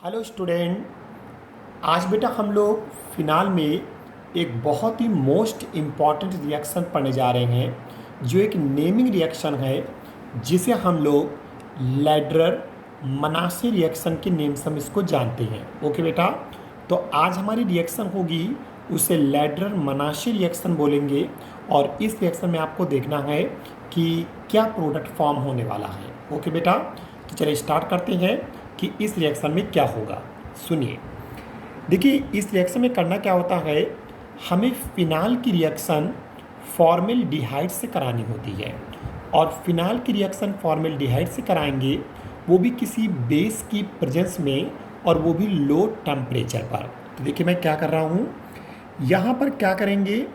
Hello student. आज बेटा हम लोग फिनाल में एक बहुत ही मोस्ट इम्पॉर्टेंट रिएक्शन पढ़ने जा रहे हैं जो एक नेमिंग रिएक्शन है जिसे हम लोग लैडरर मनासे रिएक्शन के नेम से हम इसको जानते हैं। ओके बेटा, तो आज हमारी रिएक्शन होगी उसे लैडरर मनासे रिएक्शन बोलेंगे और इस रिएक्शन में आपको देखना है कि क्या प्रोडक्ट फॉर्म होने वाला है। ओके बेटा, तो चलिए स्टार्ट करते हैं कि इस रिएक्शन में क्या होगा। सुनिए, देखिए इस रिएक्शन में करना क्या होता है, हमें फिनाल की रिएक्शन फॉर्मेल्डिहाइड से करानी होती है और फिनाल की रिएक्शन फॉर्मेल्डिहाइड से कराएंगे वो भी किसी बेस की प्रेजेंस में और वो भी लो टेम्परेचर पर। तो देखिए मैं क्या कर रहा हूँ, यहाँ पर क्या करेंगे,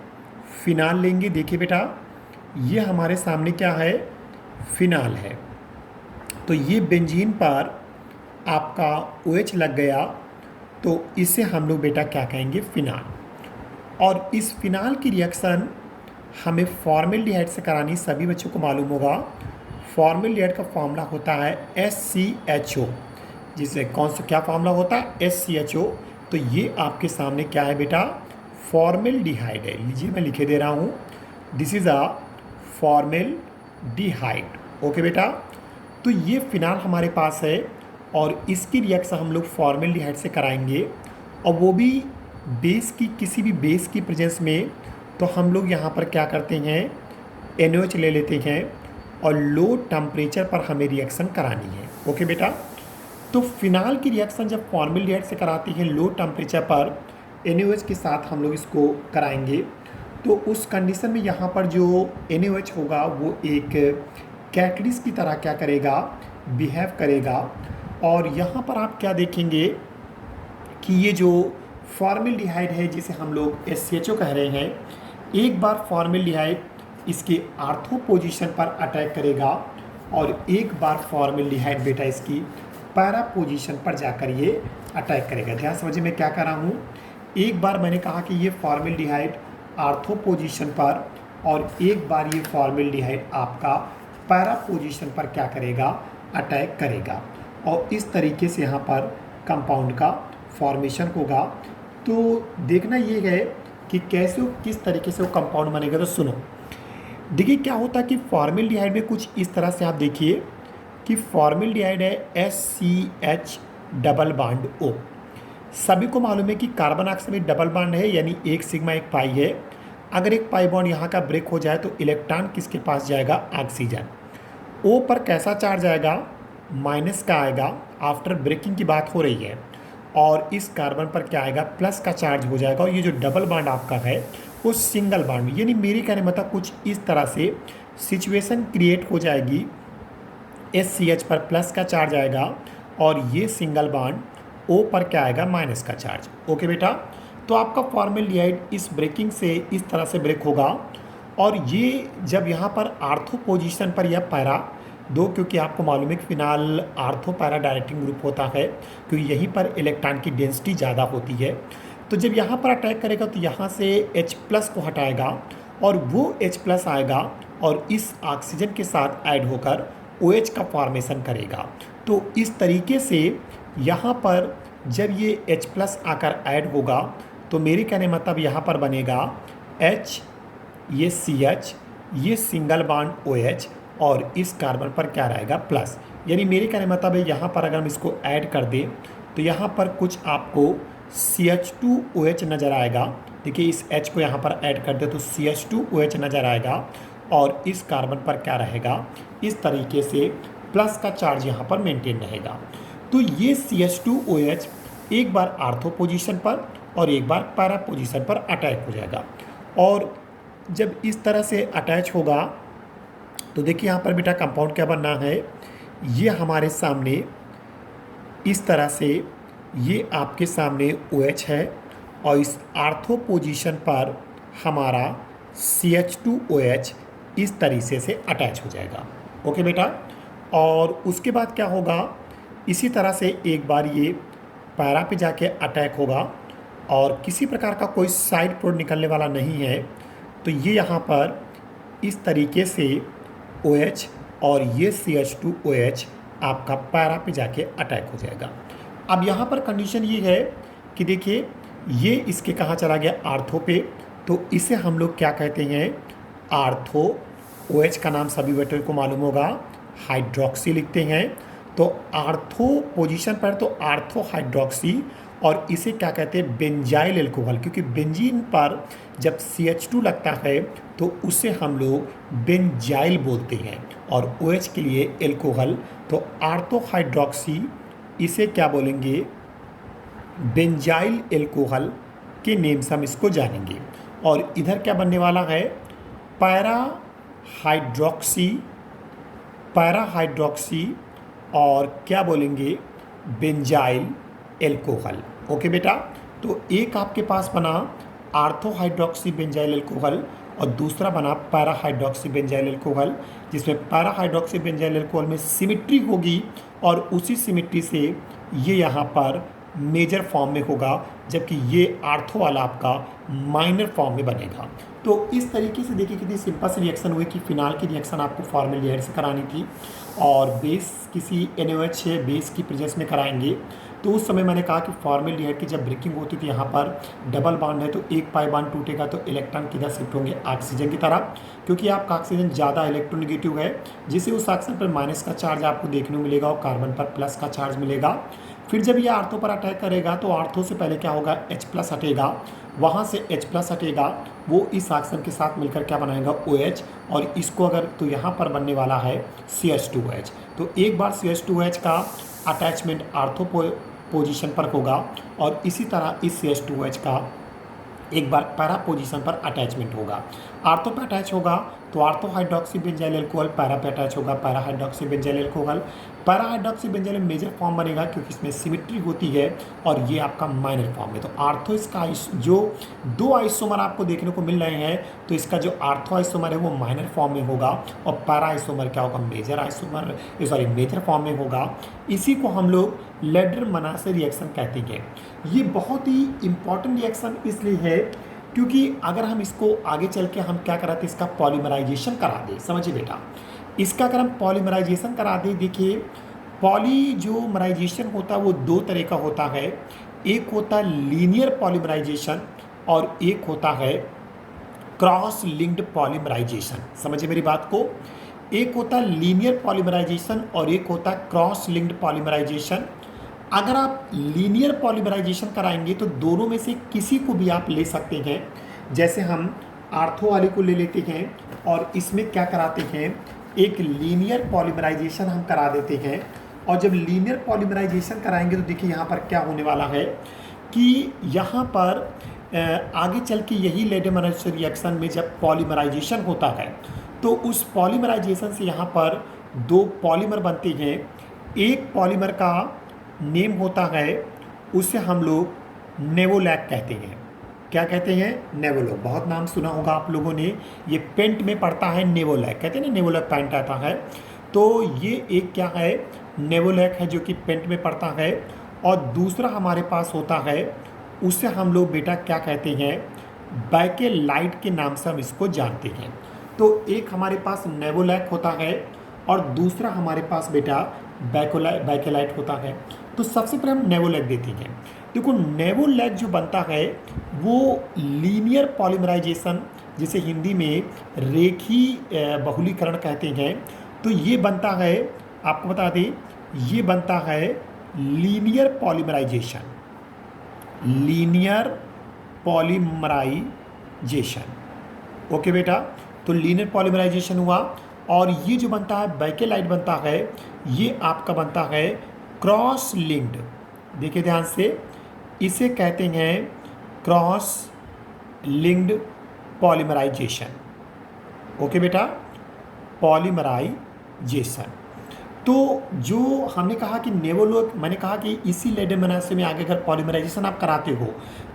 फिनाल लेंगे। देखिए बेटा ये हमारे सामने क्या है, फिनाल है। तो ये बेंजीन पर आपका OH लग गया तो इसे हम लोग बेटा क्या कहेंगे, फिनाल। और इस फिनाल की रिएक्शन हमें फॉर्मेल्डिहाइड से करानी, सभी बच्चों को मालूम होगा। फॉर्मेल्डिहाइड का फॉर्मूला होता है SCHO, जिसे कौन सा क्या फॉर्मूला होता है, SCHO। तो ये आपके सामने क्या है बेटा, फॉर्मेल्डिहाइड है। लीजिए मैं लिखे दे रहा हूँ, this is a formaldehyde. Okay बेटा, तो ये फिनाल हमारे पास है और इसकी रिएक्शन हम लोग फॉर्मेल्डिहाइड से कराएंगे और वो भी बेस की, किसी भी बेस की प्रेजेंस में। तो हम लोग यहाँ पर क्या करते हैं, NaOH ले लेते हैं और लो टेम्परेचर पर हमें रिएक्शन करानी है। ओके बेटा, तो फिनाल की रिएक्शन जब फॉर्मेल्डिहाइड से कराती हैं लो टेम्परेचर पर NaOH के साथ हम लोग इसको कराएंगे, तो उस कंडीशन में यहाँ पर जो NaOH होगा वो एक कैटलिस्ट की तरह क्या करेगा, बिहेव करेगा। और यहाँ पर आप क्या देखेंगे कि ये जो फॉर्मेल्डिहाइड है जिसे हम लोग SCHO कह रहे हैं, एक बार फॉर्मेल्डिहाइड इसके आर्थो पोजीशन पर अटैक करेगा और एक बार फॉर्मेल्डिहाइड बेटा इसकी पैरा पोजीशन पर जाकर ये अटैक करेगा। ध्यान समझिए मैं क्या कर रहा हूँ, एक बार मैंने कहा कि ये फॉर्मेल्डिहाइड आर्थो पोजीशन पर और एक बार ये फॉर्मेल्डिहाइड आपका पैरा पोजीशन पर क्या करेगा, अटैक करेगा। और इस तरीके से यहाँ पर कंपाउंड का फॉर्मेशन होगा। तो देखना ये है कि कैसे किस तरीके से वो कंपाउंड बनेगा। तो सुनो, देखिए क्या होता है कि फॉर्मेल्डिहाइड में कुछ इस तरह से आप देखिए कि फॉर्मेल्डिहाइड है SCH डबल बॉन्ड O। सभी को मालूम है कि कार्बन ऑक्साइड में डबल बॉन्ड है, यानी एक सिग्मा एक पाई है। अगर एक पाई बॉन्ड यहाँ का ब्रेक हो जाए तो इलेक्ट्रॉन किसके पास जाएगा, ऑक्सीजन। O पर कैसा चार्ज आएगा, माइनस का आएगा। आफ्टर ब्रेकिंग की बात हो रही है। और इस कार्बन पर क्या आएगा, प्लस का चार्ज हो जाएगा। और ये जो डबल बॉन्ड आपका है वो सिंगल बॉन्ड, यानी मेरे कहने मतलब कुछ इस तरह से सिचुएशन क्रिएट हो जाएगी। SCH पर प्लस का चार्ज आएगा और ये सिंगल बॉन्ड O पर क्या आएगा, माइनस का चार्ज। ओके बेटा, तो आपका फॉर्मेल्डिहाइड इस ब्रेकिंग से इस तरह से ब्रेक होगा और ये जब यहाँ पर आर्थो पोजीशन पर या पैरा दो, क्योंकि आपको मालूम है कि phenol ortho para directing group होता है क्योंकि यहीं पर इलेक्ट्रॉन की डेंसिटी ज़्यादा होती है। तो जब यहाँ पर अटैक करेगा तो यहाँ से H+ को हटाएगा और वो H+ आएगा और इस ऑक्सीजन के साथ ऐड होकर OH का फॉर्मेशन करेगा। तो इस तरीके से यहाँ पर जब ये H+ आकर ऐड होगा तो मेरे कहने मतलब यहाँ पर बनेगा H, ये CH, ये सिंगल बॉन्ड OH और इस कार्बन पर क्या रहेगा, प्लस। यानी मेरे कहने मतलब है यहाँ पर अगर हम इसको ऐड कर दें तो यहाँ पर कुछ आपको CH2OH नज़र आएगा। देखिए इस H को यहाँ पर ऐड कर दे तो CH2OH नज़र आएगा और इस कार्बन पर क्या रहेगा, इस तरीके से प्लस का चार्ज यहाँ पर मेंटेन रहेगा। तो ये CH2OH एक बार आर्थो पोजीशन पर और एक बार पैरा पोजीशन पर अटैक हो जाएगा। और जब इस तरह से अटैच होगा तो देखिए यहाँ पर बेटा कंपाउंड क्या बनना है, ये हमारे सामने इस तरह से ये आपके सामने OH है और इस आर्थो पोजीशन पर हमारा CH2OH इस तरीके से अटैच हो जाएगा। ओके बेटा, और उसके बाद क्या होगा, इसी तरह से एक बार ये पैरा पे जाके अटैक होगा और किसी प्रकार का कोई साइड प्रोडक्ट निकलने वाला नहीं है। तो ये यहाँ पर इस तरीके से OH और ये CH2OH आपका पैरा पे जाके अटैक हो जाएगा। अब यहाँ पर कंडीशन ये है कि देखिए ये इसके कहाँ चला गया, आर्थो पे, तो इसे हम लोग क्या कहते हैं, आर्थो। OH का नाम सभी वेटर को मालूम होगा, हाइड्रोक्सी लिखते हैं। तो आर्थो पोजीशन पर तो आर्थो हाइड्रोक्सी, और इसे क्या कहते हैं, बेंजाइल एल्कोहल, क्योंकि बेंजीन पर जब CH2 लगता है तो उसे हम लोग बेंजाइल बोलते हैं, और OH के लिए एल्कोहल। तो आर्थो हाइड्रोक्सी इसे क्या बोलेंगे, बेंजाइल एल्कोहल के नेम से हम इसको जानेंगे। और इधर क्या बनने वाला है, पैरा हाइड्रोक्सी और क्या बोलेंगे, बेंजाइल एल्कोहल। ओके बेटा, तो एक आपके पास बना आर्थो हाइड्रोक्सी बेंजाइल एल्कोहल और दूसरा बना पैरा हाइड्रोक्सी बेंजाइल एल्कोहल, जिसमें पैरा हाइड्रोक्सी बेंजाइल एल्कोहल में सिमिट्री होगी और उसी सिमिट्री से ये यहाँ पर मेजर फॉर्म में होगा, जबकि ये आर्थो वाला आपका माइनर फॉर्म में बनेगा। तो इस तरीके से देखिए कितनी सिंपल से रिएक्शन हुई कि फिनाल की रिएक्शन आपको फॉर्मल्डिहाइड से करानी थी और बेस किसी NaOH है बेस की प्रेजेंस में कराएंगे। तो उस समय मैंने कहा कि फॉर्मल्डिहाइड की जब ब्रेकिंग होती थी यहाँ पर डबल बॉन्ड है तो एक पाई बॉन्ड टूटेगा तो इलेक्ट्रॉन किधर शिफ्ट होंगे, ऑक्सीजन की तरफ, क्योंकि आपका ऑक्सीजन ज़्यादा इलेक्ट्रोनेगेटिव है, जिससे उस ऑक्सीजन पर माइनस का चार्ज आपको देखने को मिलेगा और कार्बन पर प्लस का चार्ज मिलेगा। फिर जब ये आर्थो पर अटैक करेगा तो आर्थो से पहले क्या होगा, H+ हटेगा, वहाँ से H+ हटेगा, वो इस ऑक्सीजन के साथ मिलकर क्या बनाएगा, OH, और इसको अगर तो यहाँ पर बनने वाला है CH2OH। तो एक बार CH2OH का अटैचमेंट आर्थो पोजीशन पर होगा और इसी तरह इस CH2OH का एक बार पैरा पोजीशन पर अटैचमेंट होगा। आर्थो पे अटैच होगा तो ortho hydroxy benzyl alcohol, para पे अटैच होगा para hydroxy benzyl alcohol. Para hydroxy benzyl major form बनेगा क्योंकि इसमें सिमिट्री होती है और ये आपका माइनर फॉर्म है। तो आर्थो इसका जो दो आइसोमर आपको देखने को मिल रहे हैं, तो इसका जो आर्थो आइसोमर है वो माइनर फॉर्म में होगा और पैरा आइसोमर क्या होगा, मेजर फॉर्म में होगा। इसी को हम लोग लेडर-मनासे रिएक्शन कहते हैं। ये बहुत ही इंपॉर्टेंट रिएक्शन इसलिए है क्योंकि अगर हम इसको आगे चल के हम क्या कराते, इसका पॉलीमराइजेशन करा दें। समझिए बेटा, इसका अगर हम पॉलीमराइजेशन करा दें, देखिए पॉलीमराइजेशन होता है वो दो तरह का होता है, एक होता है लीनियर पॉलीमराइजेशन और एक होता है क्रॉस लिंक्ड पॉलीमराइजेशन। समझिए मेरी बात को, एक होता है लीनियर पॉलीमराइजेशन और एक होता है क्रॉस लिंक्ड पॉलीमराइजेशन। अगर आप लीनियर पॉलीमराइजेशन कराएंगे तो दोनों में से किसी को भी आप ले सकते हैं। जैसे हम आर्थो वाले को ले लेते हैं और इसमें क्या कराते हैं, एक लीनियर पॉलीमराइजेशन हम करा देते हैं। और जब लीनियर पॉलीमराइजेशन कराएंगे तो देखिए यहाँ पर क्या होने वाला है कि यहाँ पर आगे चल के यही लेडर-मनासे रिएक्शन में जब पॉलीमराइजेशन होता है तो उस पॉलीमराइजेशन से यहाँ पर दो पॉलीमर बनते हैं। एक पॉलीमर का नेम होता है, उसे हम लोग नेवोलैक कहते हैं। क्या कहते हैं, नेवोलैक। बहुत नाम सुना होगा आप लोगों ने, ये पेंट में पड़ता है नेवोलैक, कहते हैं ना नेवोलैक पेंट आता है। तो ये एक क्या है, नेवोलैक है जो कि पेंट में पड़ता है। और दूसरा हमारे पास होता है, उसे हम लोग बेटा क्या कहते हैं, बैकेलाइट के नाम से हम इसको जानते हैं। तो एक हमारे पास नेवोलैक होता है और दूसरा हमारे पास बेटा बैकेलाइट होता है। तो सबसे पहले हम नेवोलैक देते हैं। देखो नेवोलैक जो बनता है वो लीनियर पॉलीमराइजेशन, जिसे हिंदी में रेखी बहुलीकरण कहते हैं, तो ये बनता है, आपको बता दें, ये बनता है लीनियर पॉलीमराइजेशन। ओके बेटा, तो लीनियर पॉलीमराइजेशन हुआ। और ये जो बनता है बैकेलाइट बनता है, ये आपका बनता है क्रॉस लिंक्ड। देखिए ध्यान से, इसे कहते हैं क्रॉस लिंक्ड पॉलीमराइजेशन। ओके बेटा, पॉलीमराइजेशन। तो जो हमने कहा कि नेवोलैक, मैंने कहा कि इसी लेडर-मनासे में आगे अगर पॉलीमराइजेशन आप कराते हो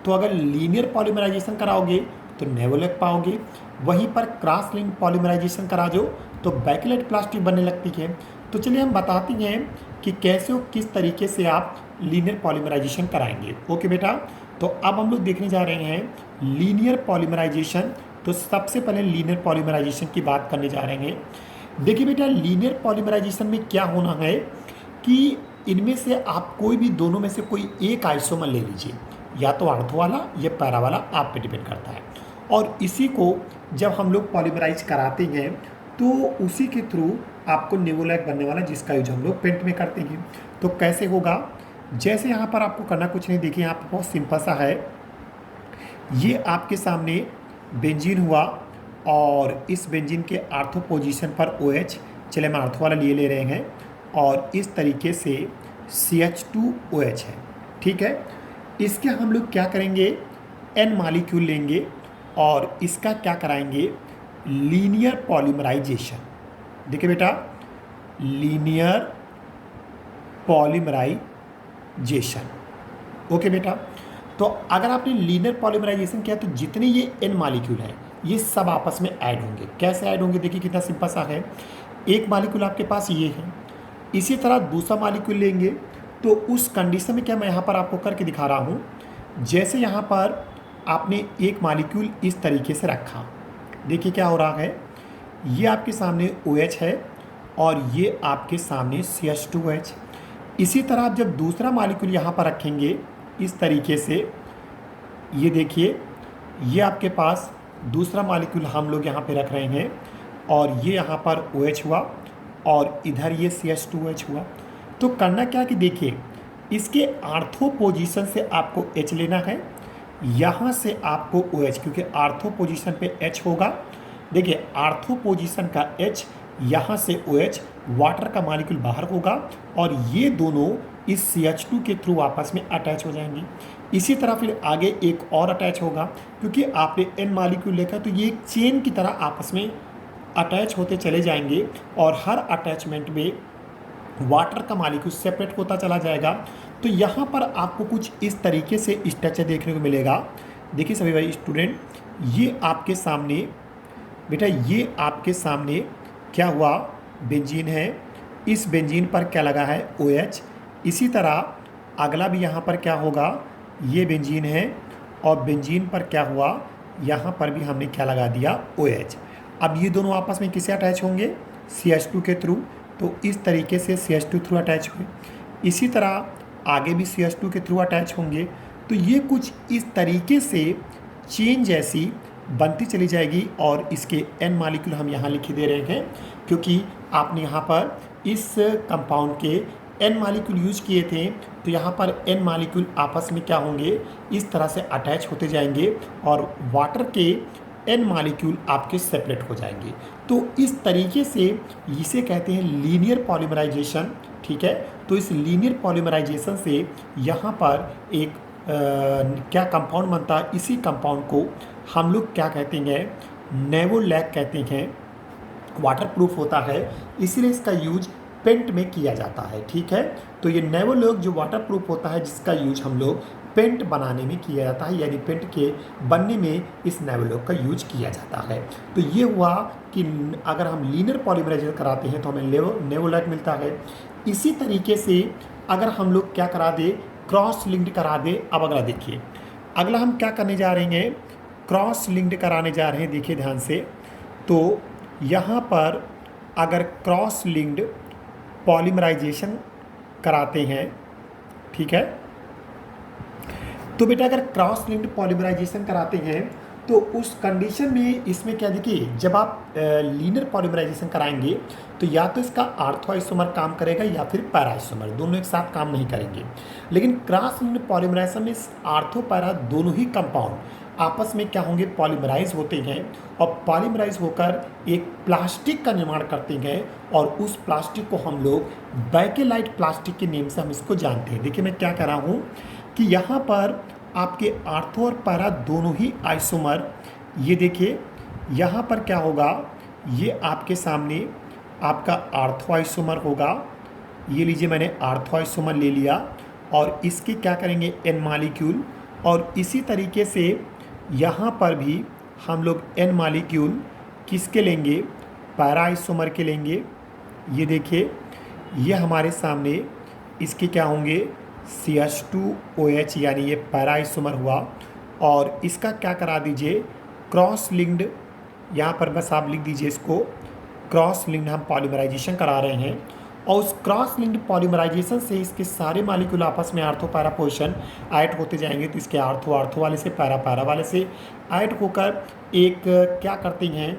तो अगर लीनियर पॉलीमराइजेशन कराओगे तो नेवोलैक पाओगे, वहीं पर क्रॉस लिंक पॉलीमराइजेशन करा दो तो बैकेलाइट प्लास्टिक बनने लगती है। तो चलिए हम बताते हैं कि कैसे और किस तरीके से आप लीनियर पॉलीमराइजेशन कराएंगे। ओके बेटा, तो अब हम लोग देखने जा रहे हैं लीनियर पॉलीमराइजेशन। तो सबसे पहले लीनियर पॉलीमराइजेशन की बात करने जा रहे हैं। देखिए बेटा, लीनियर पॉलीमराइजेशन में क्या होना है कि इनमें से आप कोई भी दोनों में से कोई एक आइसोमर ले लीजिए, या तो आर्थो वाला या पैरा वाला, आप पे डिपेंड करता है। और इसी को जब हम लोग पॉलीमराइज कराते हैं तो उसी के थ्रू आपको नेवोलैक बनने वाला, जिसका यूज हम लोग पेंट में करते हैं। तो कैसे होगा, जैसे यहाँ पर आपको करना कुछ नहीं, देखिए यहाँ पर बहुत सिंपल सा है। ये आपके सामने बेंजीन हुआ और इस बेंजीन के आर्थो पोजीशन पर OH, चले हम आर्थो वाला लिए ले रहे हैं, और इस तरीके से CH2OH है, ठीक है। इसके हम लोग क्या करेंगे, N मॉलिक्यूल लेंगे और इसका क्या कराएंगे, लीनियर पॉलीमराइजेशन। देखिए बेटा, लीनियर पॉलीमराइजेशन, ओके बेटा। तो अगर आपने लीनियर पॉलीमराइजेशन किया तो जितने ये N मॉलिक्यूल हैं ये सब आपस में ऐड होंगे। कैसे ऐड होंगे, देखिए कितना सिंपल सा है। एक मॉलिक्यूल आपके पास ये है, इसी तरह दूसरा मॉलिक्यूल लेंगे तो उस कंडीशन में क्या मैं यहाँ पर आपको करके दिखा रहा हूँ, जैसे यहाँ पर आपने एक मॉलिक्यूल इस तरीके से रखा, देखिए क्या हो रहा है, ये आपके सामने OH है और ये आपके सामने CH2OH। इसी तरह आप जब दूसरा मॉलिक्यूल यहाँ पर रखेंगे इस तरीके से, ये देखिए ये आपके पास दूसरा मॉलिक्यूल हम लोग यहाँ पे रख रहे हैं और ये यहाँ पर OH हुआ और इधर ये CH2OH हुआ। तो करना क्या कि देखिए इसके आर्थो पोजीशन से आपको H लेना है, यहाँ से आपको OH, क्योंकि आर्थो पोजीशन पे H होगा। देखिए आर्थो पोजीशन का H, यहाँ से OH, वाटर का मॉलिक्यूल बाहर होगा और ये दोनों इस CH2 के थ्रू आपस में अटैच हो जाएंगे। इसी तरह फिर आगे एक और अटैच होगा, क्योंकि आपने N मॉलिक्यूल लेकर, तो ये एक चेन की तरह आपस में अटैच होते चले जाएंगे और हर अटैचमेंट में वाटर का मॉलिक्यूल सेपरेट होता चला जाएगा। तो यहाँ पर आपको कुछ इस तरीके से स्ट्रक्चर देखने को मिलेगा। देखिए सभी भाई स्टूडेंट, ये आपके सामने बेटा, ये आपके सामने क्या हुआ, बेंजीन है, इस बेंजीन पर क्या लगा है, OH। इसी तरह अगला भी यहाँ पर क्या होगा, ये बेंजीन है और बेंजीन पर क्या हुआ, यहाँ पर भी हमने क्या लगा दिया, OH। अब ये दोनों आपस में किसे अटैच होंगे, CH2 के थ्रू। तो इस तरीके से CH2 थ्रू अटैच हुए, इसी तरह आगे भी CH2 के थ्रू अटैच होंगे। तो ये कुछ इस तरीके से चेन जैसी बनती चली जाएगी और इसके N मॉलिक्यूल हम यहाँ लिख दे रहे हैं, क्योंकि आपने यहाँ पर इस कंपाउंड के N मॉलिक्यूल यूज किए थे। तो यहाँ पर N मॉलिक्यूल आपस में क्या होंगे, इस तरह से अटैच होते जाएंगे और वाटर के N मॉलिक्यूल आपके सेपरेट हो जाएंगे। तो इस तरीके से इसे कहते हैं लीनियर पॉलीमराइजेशन, ठीक है। तो इस लीनियर पॉलीमराइजेशन से यहाँ पर एक क्या कंपाउंड बनता है, इसी कंपाउंड को हम लोग क्या कहते हैं, नेवोलैक कहते हैं। वाटर प्रूफ होता है, इसीलिए इसका यूज पेंट में किया जाता है, ठीक है। तो ये नेवोलैक जो वाटर प्रूफ होता है, जिसका यूज हम लोग पेंट बनाने में किया जाता है, यानी पेंट के बनने में इस नेवोलैक का यूज किया जाता है। तो ये हुआ कि अगर हम लीनियर पॉलीमराइजेशन कराते हैं तो हमें नेवोलैक मिलता है। इसी तरीके से अगर हम लोग क्या करा दे, क्रॉस लिंक्ड करा दे। अब अगला देखिए, अगला हम क्या करने जा रहे हैं, क्रॉस लिंक्ड कराने जा रहे हैं। देखिए ध्यान से, तो यहाँ पर अगर क्रॉस लिंक्ड पॉलीमराइजेशन कराते हैं, ठीक है, तो बेटा अगर क्रॉस लिंक्ड पॉलीमराइजेशन कराते हैं तो उस कंडीशन में इसमें क्या, देखिए जब आप लीनियर पॉलीमराइजेशन कराएंगे तो या तो इसका आर्थो आइसोमर काम करेगा या फिर पैरा आइसोमर, दोनों एक साथ काम नहीं करेंगे। लेकिन क्रॉस लिंक्ड पॉलीमराइजेशन में आर्थो पैरा दोनों ही कंपाउंड आपस में क्या होंगे, पॉलीमराइज होते हैं और पॉलीमराइज होकर एक प्लास्टिक का निर्माण करते हैं और उस प्लास्टिक को हम लोग बैकेलाइट प्लास्टिक के नेम से हम इसको जानते हैं। देखिए मैं क्या कर रहा हूँ कि यहाँ पर आपके आर्थो और पैरा दोनों ही आइसोमर, ये देखिए यहाँ पर क्या होगा, ये आपके सामने आपका आर्थो आइसोमर होगा। ये लीजिए मैंने आर्थो आइसोमर ले लिया और इसके क्या करेंगे, N मॉलिक्यूल, और इसी तरीके से यहाँ पर भी हम लोग N मॉलिक्यूल किसके लेंगे, पैरा आइसोमर के लेंगे। ये देखिए ये हमारे सामने इसके क्या होंगे, CH2OH, यानी ये पैरा आइसोमर हुआ। और इसका क्या करा दीजिए, क्रॉस लिंक्ड, यहाँ पर बस आप लिख दीजिए इसको, क्रॉस लिंक्ड हम पॉलीमराइजेशन करा रहे हैं। और उस क्रॉस लिंक्ड पॉलीमराइजेशन से इसके सारे मॉलिक्यूल आपस में आर्थो पैरा पोजीशन ऐड होते जाएंगे। तो इसके आर्थो आर्थो वाले से पैरा पैरा वाले से ऐड होकर एक क्या करते हैं,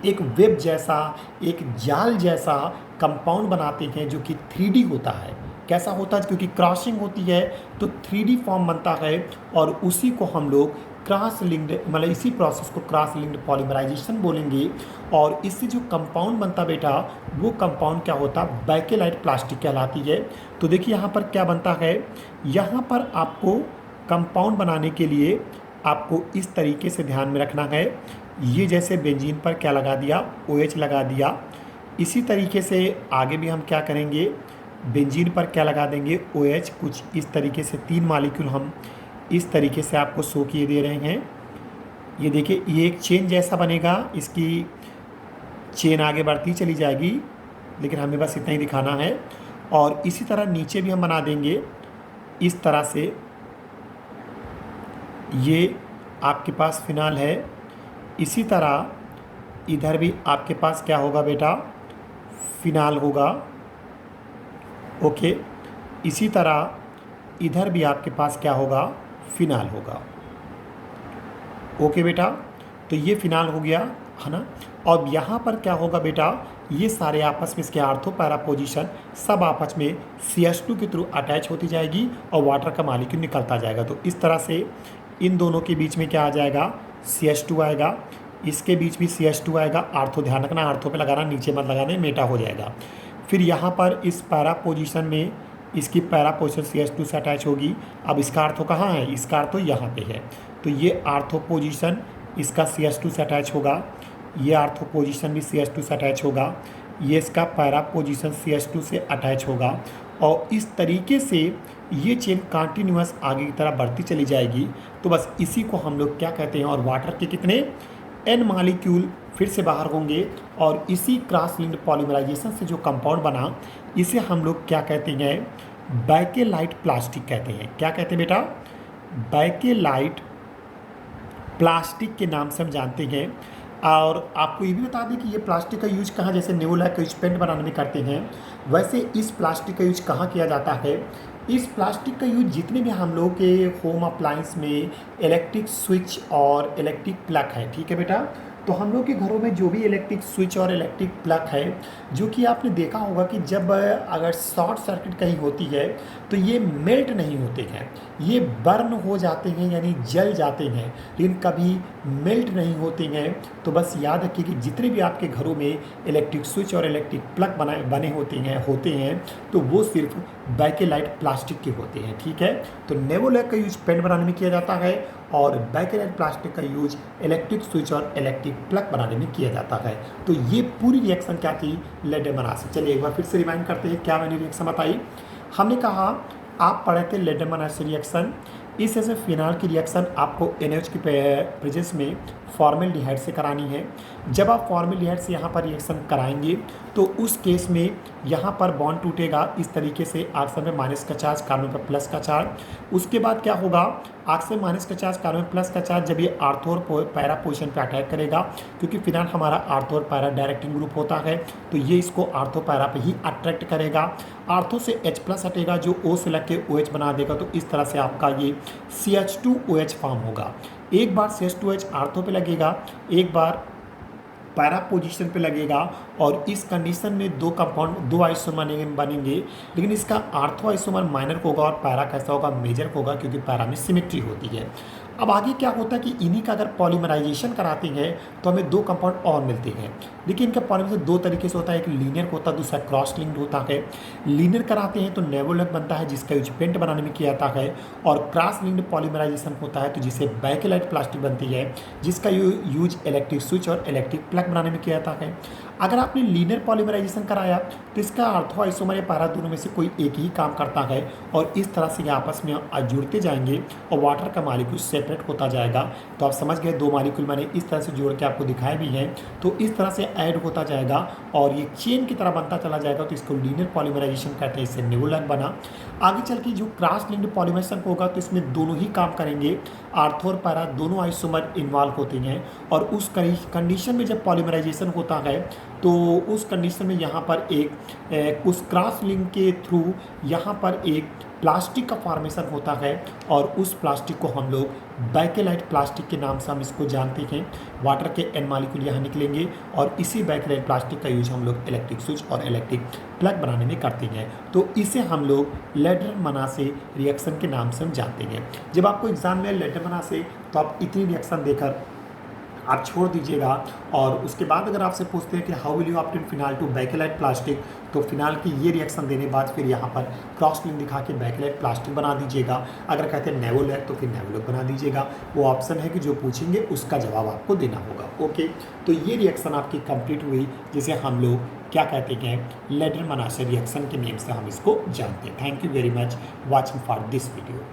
एक वेब जैसा, एक जाल जैसा कंपाउंड बनाते हैं जो कि 3D होता है। कैसा होता है? क्योंकि क्रॉसिंग होती है तो 3D फॉर्म बनता है और उसी को हम लोग क्रॉस लिंक्ड, मतलब इसी प्रोसेस को क्रॉस लिंक्ड पॉलीमराइजेशन बोलेंगे। और इससे जो कंपाउंड बनता बेटा, वो कंपाउंड क्या होता? बैकेलाइट प्लास्टिक कहलाती है। तो देखिए यहाँ पर क्या बनता है, यहाँ पर आपको कंपाउंड बनाने के लिए आपको इस तरीके से ध्यान में रखना है। ये जैसे बेंजीन पर क्या लगा दिया? OH लगा दिया। इसी तरीके से आगे भी हम क्या करेंगे, बेंजीन पर क्या लगा देंगे? OH। कुछ इस तरीके से 3 मॉलिक्यूल हम इस तरीके से आपको शो किए दे रहे हैं। ये देखिए, ये एक चेन जैसा बनेगा, इसकी चेन आगे बढ़ती चली जाएगी, लेकिन हमें बस इतना ही दिखाना है। और इसी तरह नीचे भी हम बना देंगे इस तरह से। ये आपके पास फिनाल है। इसी तरह इधर भी आपके पास क्या होगा बेटा? फिनाल होगा। ओके, इसी तरह इधर भी आपके पास क्या होगा? फिनाल होगा। ओके बेटा, तो ये फिनाल हो गया है ना। और यहाँ पर क्या होगा बेटा? ये सारे आपस में इसके आर्थो पैरा पोजीशन सब आपस में CH2 के थ्रू अटैच होती जाएगी और वाटर का मॉलिक्यूल निकलता जाएगा। तो इस तरह से इन दोनों के बीच में क्या आ जाएगा? CH2 आएगा। इसके बीच भी CH2 आएगा। आर्थो ध्यान रखना, आर्थो पे लगाना, नीचे मत लगाना, मेटा हो जाएगा। फिर यहाँ पर इस पैरा पोजीशन में इसकी पैरा पोजीशन CH2 से अटैच होगी। अब इसका आर्थो कहाँ है? इसका आर्थो यहाँ पे है। तो ये आर्थो पोजीशन इसका CH2 से अटैच होगा। ये आर्थो पोजीशन भी CH2 से अटैच होगा। ये इसका पैरा पोजीशन CH2 से अटैच होगा। और इस तरीके से ये चेन कंटिन्यूअस आगे की तरह बढ़ती चली जाएगी। तो बस इसी को हम लोग क्या कहते हैं? और वाटर के कितने N मॉलिक्यूल फिर से बाहर होंगे और इसी क्रॉस लिंक्ड पॉलीमराइजेशन से जो कंपाउंड बना, इसे हम लोग क्या कहते हैं? बैकेलाइट प्लास्टिक कहते हैं। क्या कहते हैं बेटा? बैकेलाइट प्लास्टिक के नाम से हम जानते हैं। और आपको ये भी बता दें कि ये प्लास्टिक का यूज कहाँ, जैसे नेवोलैक का यूज पेंट बनाने में करते हैं, वैसे इस प्लास्टिक का यूज कहाँ किया जाता है? इस प्लास्टिक का यूज जितने भी हम लोग के होम अप्लायंस में इलेक्ट्रिक स्विच और इलेक्ट्रिक प्लग है, ठीक है बेटा। तो हम लोग के घरों में जो भी इलेक्ट्रिक स्विच और इलेक्ट्रिक प्लग है, जो कि आपने देखा होगा कि जब अगर शॉर्ट सर्किट कहीं होती है तो ये मेल्ट नहीं होते हैं, ये बर्न हो जाते हैं, यानी जल जाते हैं, लेकिन कभी मेल्ट नहीं होते हैं। तो बस याद रखिए कि जितने भी आपके घरों में इलेक्ट्रिक स्विच और इलेक्ट्रिक प्लग बने होते हैं तो वो सिर्फ बैकेलाइट प्लास्टिक के होते हैं, ठीक है। तो नेवोलैक का यूज पेन बनाने में किया जाता है और बैकेलाइट प्लास्टिक का यूज इलेक्ट्रिक स्विच और इलेक्ट्रिक प्लग बनाने में किया जाता है। तो ये पूरी रिएक्शन क्या थी? लेडेमरा से। चलिए एक बार फिर से रिमाइंड करते हैं क्या मैंने रिएक्शन बताई। हमने कहा आप पढ़े थे लेडेमरा से रिएक्शन। इस जैसे फिनाल की रिएक्शन आपको NaOH की प्रेजेंस में फॉर्मेल्डिहाइड से करानी है। जब आप फॉर्मेल्डिहाइड से यहाँ पर रिएक्शन कराएंगे तो उस केस में यहाँ पर बॉन्ड टूटेगा इस तरीके से, ऑक्सीजन में माइनस का चार्ज, कार्बन पर प्लस का चार्ज। उसके बाद क्या होगा? ऑक्सीजन माइनस का चार्ज, कार्बन प्लस का चार्ज, जब ये आर्थो और पैरा पोजीशन पे अटैक करेगा, क्योंकि फिनाल हमारा आर्थो और पैरा डायरेक्टिंग ग्रुप होता है, तो ये इसको आर्थो पैरा पे ही अट्रैक्ट करेगा। आर्थो से H+ हटेगा जो O से लग के OH बना देगा। तो इस तरह से आपका ये CH2OH फॉर्म होगा। एक बार CH2OH आर्थो पे लगेगा, एक बार पैरा पोजीशन पे लगेगा, और इस कंडीशन में दो आइसोमर बनेंगे, लेकिन इसका आर्थो आइसोमर माइनर होगा और पैरा कैसा होगा? मेजर होगा, क्योंकि पैरा में सिमेट्री होती है। अब आगे क्या होता है कि इन्हीं का अगर पॉलीमराइजेशन कराते हैं तो हमें 2 कंपाउंड और मिलते हैं। देखिए इनका पॉलीमराइजेशन 2 तरीके से होता है, एक लीनियर होता है, दूसरा क्रॉस लिंक्ड होता है। लीनियर कराते हैं तो नेवोलैक बनता है जिसका यूज पेंट बनाने में किया जाता है, और क्रॉस लिंक्ड पॉलीमराइजेशन होता है तो जिसे बैकेलाइट प्लास्टिक बनती है, जिसका यूज इलेक्ट्रिक स्विच और इलेक्ट्रिक प्लग बनाने में किया जाता है। अगर आपने लीनियर पॉलीमराइजेशन कराया तो इसका आर्थो आइसोमर या पैरा दोनों में से कोई एक ही काम करता है, और इस तरह से ये आपस में जुड़ते जाएंगे और वाटर का मॉलिक्यूल सेपरेट होता जाएगा। तो आप समझ गए, 2 मॉलिक्यूल मैंने इस तरह से जोड़ के आपको दिखाए भी हैं। तो इस तरह से ऐड होता जाएगा और ये चेन की तरह बनता चला जाएगा, तो इसको लीनियर पॉलीमराइजेशन कहते हैं। इससे नेवोलैक बना। आगे चल के जो क्रॉस लिंक्ड पॉलीमराइजेशन होगा तो इसमें दोनों ही काम करेंगे, आर्थो और पैरा दोनों आइसोमर इन्वॉल्व होते हैं, और उस कंडीशन में जब पॉलीमराइजेशन होता है तो उस कंडीशन में यहाँ पर एक उस क्रॉस लिंक के थ्रू यहाँ पर एक प्लास्टिक का फॉर्मेशन होता है और उस प्लास्टिक को हम लोग बैकेलाइट प्लास्टिक के नाम से हम इसको जानते हैं। वाटर के एन मॉलिक्यूल यहाँ निकलेंगे और इसी बैकेलाइट प्लास्टिक का यूज हम लोग इलेक्ट्रिक स्विच और इलेक्ट्रिक प्लग बनाने में करते हैं। तो इसे हम लोग लेडरमना-से रिएक्शन के नाम से हम जानते हैं। जब आपको एग्जाम में लेडरमना से तो आप इतनी रिएक्शन देकर आप छोड़ दीजिएगा और उसके बाद अगर आपसे पूछते हैं कि how will you obtain phenol to bakelite plastic, तो फिनाल की ये रिएक्शन देने बाद फिर यहाँ पर क्रॉस लिंक दिखा के बैकेलाइट प्लास्टिक बना दीजिएगा। अगर कहते हैं नेवोलैक तो फिर नेवोलैक बना दीजिएगा। वो ऑप्शन है कि जो पूछेंगे उसका जवाब आपको देना होगा। ओके, तो ये रिएक्शन आपकी कंप्लीट हुई जिसे हम लोग क्या कहते हैं, लेडरमना से रिएक्शन के नेम से हम इसको जानते हैं। Thank you very much watching for this video.